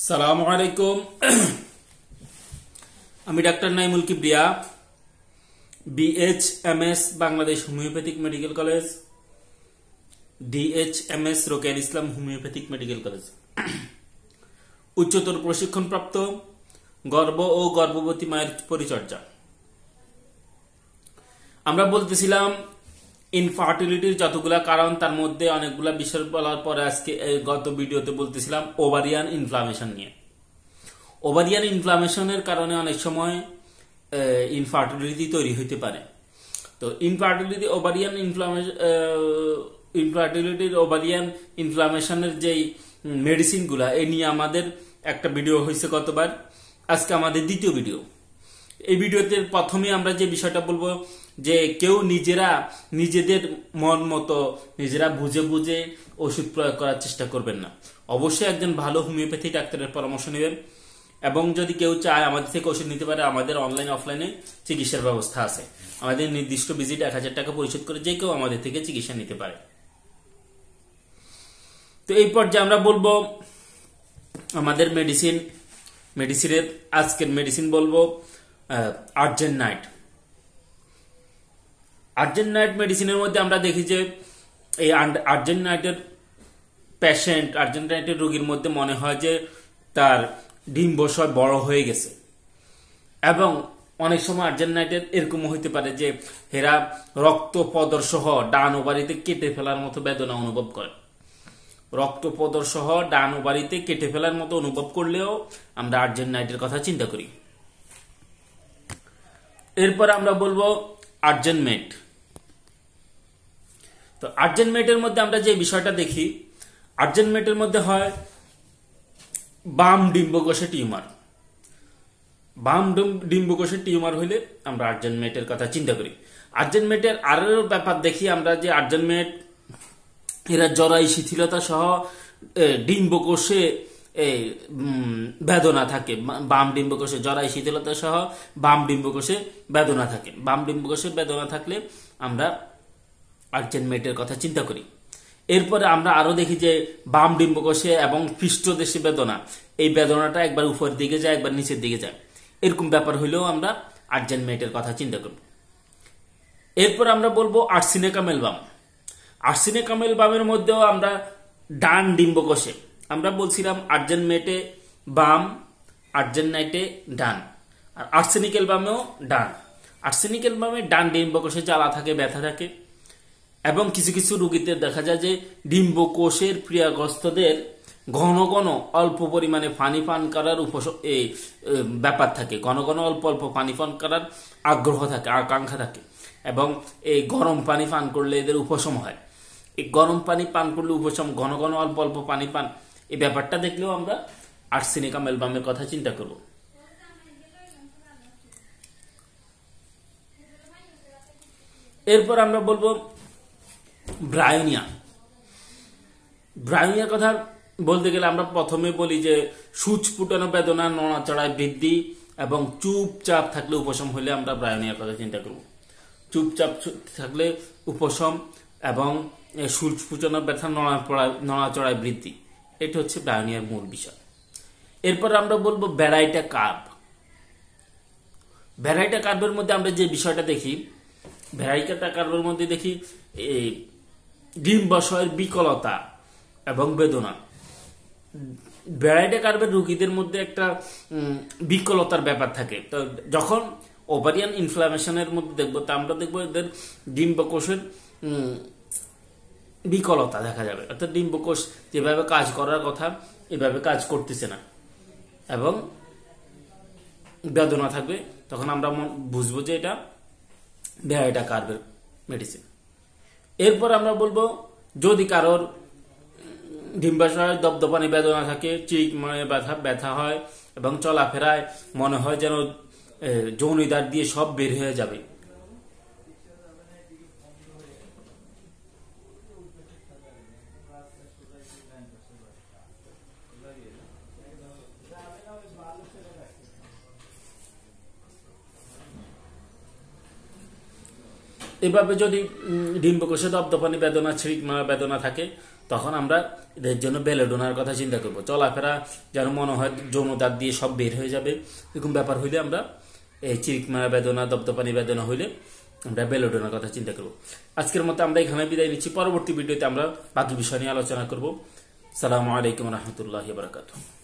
সালামু আলাইকুম। আমি doctor Naimul Kibria, BHMS Bangladesh homeopathic medical college, DHMS রোকেয়ার ইসলাম হোমিওপ্যাথিক মেডিকেল কলেজ, উচ্চতর প্রশিক্ষণপ্রাপ্ত গর্ভ ও গর্ভবতী মায়ের পরিচর্যা। আমরা বলতেছিলাম ইনফার্টিলিটির যতগুলা কারণ, তার মধ্যে অনেকগুলা বিষয় বলার পরে আজকে গত ভিডিওতে বলতেছিলাম ওভারিয়ান ইনফ্লামেশন নিয়ে। ওভারিয়ান ইনফ্লামেশনের কারণে অনেক সময় ইনফার্টিলিটি তৈরি হইতে পারে। তো ওভারিয়ান ইনফ্লামেশনের যেই মেডিসিনগুলা এই নিয়ে আমাদের একটা ভিডিও হয়েছে গতবার, আজকে আমাদের দ্বিতীয় ভিডিও। এই ভিডিওতে প্রথমে আমরা যে বিষয়টা বলবো যে কেউ নিজেদের মন মতো নিজেরা বুঝে বুঝে ওষুধ প্রয়োগ করার চেষ্টা করবেন না। অবশ্যই একজন ভালো হোমিওপ্যাথি ডাক্তারের পরামর্শ নেবেন, এবং যদি কেউ চায় আমাদের থেকে ওষুধ নিতে পারে, আমাদের অনলাইন অফলাইনে চিকিৎসার ব্যবস্থা আছে। আমাদের নির্দিষ্ট ভিজিট 1000 টাকা পরিশোধ করে যে কেউ আমাদের থেকে চিকিৎসা নিতে পারে। তো এই পর্যায়ে আমরা বলবো আমাদের মেডিসিনের আজকের মেডিসিন বলবো আর্জেন্ট নাইট মেডিসিনের মধ্যে আমরা দেখি যে এই আর্জেন্ট নাইটের রোগীর মধ্যে মনে হয় যে তার ডিম্বাশয় বড় হয়ে গেছে, এবং অনেক সময় আর্জেন্ট নাইটের এরকম হইতে পারে যে এরা রক্তপদর সহ ডান ওভারিতে কেটে ফেলার মতো বেদনা অনুভব করে। রক্তপদর সহ ডান ওভারিতে কেটে ফেলার মতো অনুভব করলেও আমরা আর্জেন্ট নাইটের কথা চিন্তা করি। এরপর আমরা বলবো আর্জেন্ট মেট। তো আর্জেন্ট মেটের মধ্যে আমরা যে বিষয়টা দেখি, আর্জেন্ট মেটের মধ্যে হয় বাম ডিম্বকোষে টিউমার। বাম ডিম্বকোষে টিউমার হইলে আমরা আর্জেন্ট মেটের কথা চিন্তা করি। আর্জেন্ট মেটের আরো ব্যাপার দেখি আমরা যে আর্জেন্ট মেট এরা জরায়ু শিথিলতা সহ ডিম্বকোষে বেদনা থাকে। বাম ডিম্বকোষে জরায়ু শিথিলতা সহ বাম ডিম্বকোষে বেদনা থাকে। বাম ডিম্বকোষে বেদনা থাকলে আমরা আর্জেন্ট মেটের কথা চিন্তা করি। এরপরে আমরা আরো দেখি যে বাম ডিম্বকোষে এবং পৃষ্ঠদেশে বেদনা, এই বেদনাটা একবার উপরের দিকে যায় একবার নিচের দিকে যায়, এরকম ব্যাপার হইলেও আমরা আর্জেন্ট মেটের কথা চিন্তা করব। এরপর আমরা বলবো আর্সেনিকা মেলবাম। আর্সেনিকা মেলবামের মধ্যেও আমরা ডান ডিম্বকোষে, আমরা বলছিলাম আর্জেন্ট মেটে বাম, আর্জেন্ট নাইটে ডান, আর আর্সেনিক এলবামেও ডান। আর্সেনিক এলবামে ডান ডিম্বকোষে জ্বালা থাকে, ব্যথা থাকে, এবং কিছু কিছু রোগীতে দেখা যায় যে ডিম্বকোষের ক্রিয়াগ্রস্তদের ঘন ঘন অল্প পরিমাণে পানি পান করার ব্যাপার থাকে। ঘন ঘন অল্প অল্প পানি পান করার আগ্রহ থাকে, আকাঙ্ক্ষা থাকে, এবং এই গরম পানি পান করলে এদের উপশম হয়। এই গরম পানি পান করলে উপশম, ঘন ঘন অল্প অল্প পানি পান, এই ব্যাপারটা দেখলেও আমরা আর্সেনিকা মেলবামের কথা চিন্তা করব। এরপর আমরা বলবো ব্রায়োনিয়ার কথা বলতে গেলে আমরা প্রথমে বলি যে সূচ ফুটানো বেদনা, নড়াচড়ায় বৃদ্ধি এবং চুপচাপ থাকলে উপশম হলে আমরা ব্রায়োনিয়ার কথা চিন্তা করব। চুপচাপ থাকলে উপশম এবং সূচ ফুটানো ব্যথা, নড়াচড়ায় বৃদ্ধি, এটা হচ্ছে ব্রায়োনিয়ার মূল বিষয়। এরপর আমরা বলবো ভ্যারাইটা কার্ভের মধ্যে আমরা যে বিষয়টা দেখি, ভ্যারাইটা কার্ভের মধ্যে দেখি ডিম্বাশয়ের বিকলতা এবং বেদনা। ভ্যারাইটা কার্ভের রোগীদের মধ্যে একটা বিকলতার ব্যাপার থাকে। তো যখন ওভারিয়ান ইনফ্লামেশনের মধ্যে দেখবো, তা আমরা দেখবো এদের ডিম্বকোষের বিকলতা দেখা যাবে, অর্থাৎ ডিম্বকোষ যেভাবে কাজ করার কথা এভাবে কাজ করতেছে না, এবং বেদনা থাকবে। তখন আমরা বুঝবো যে এটা ভ্যারাইটা কার্ভের মেডিসিন। এরপর আমরা বলবো যদি কারোর ডিম্বাশয় দপদপানি বেদনা থাকে, চিক মানে ব্যথা হয়, এবং চলাফেরায় মনে হয় যেন যৌনিদ্বার দিয়ে সব বের হয়ে যাবে, এভাবে যদি ডিম্বকোষে দপদপানি বেদনা, ছিরিক মারা বেদনা থাকে, তখন আমরা এদের জন্য বেলোডোনার কথা চিন্তা করব। চলাফেরা যেন মনে হয় যৌন দাঁত দিয়ে সব বের হয়ে যাবে, এরকম ব্যাপার হইলে আমরা এই চিরিক মারা বেদনা, দপদপানি বেদনা হইলে আমরা বেলোডোনার কথা চিন্তা করব। আজকের মতো আমরা এখানে বিদায় নিচ্ছি। পরবর্তী ভিডিওতে আমরা বাকি বিষয় নিয়ে আলোচনা করব। আসসালামু আলাইকুম রহমতুল্লাহি ওয়া বারাকাতুহু।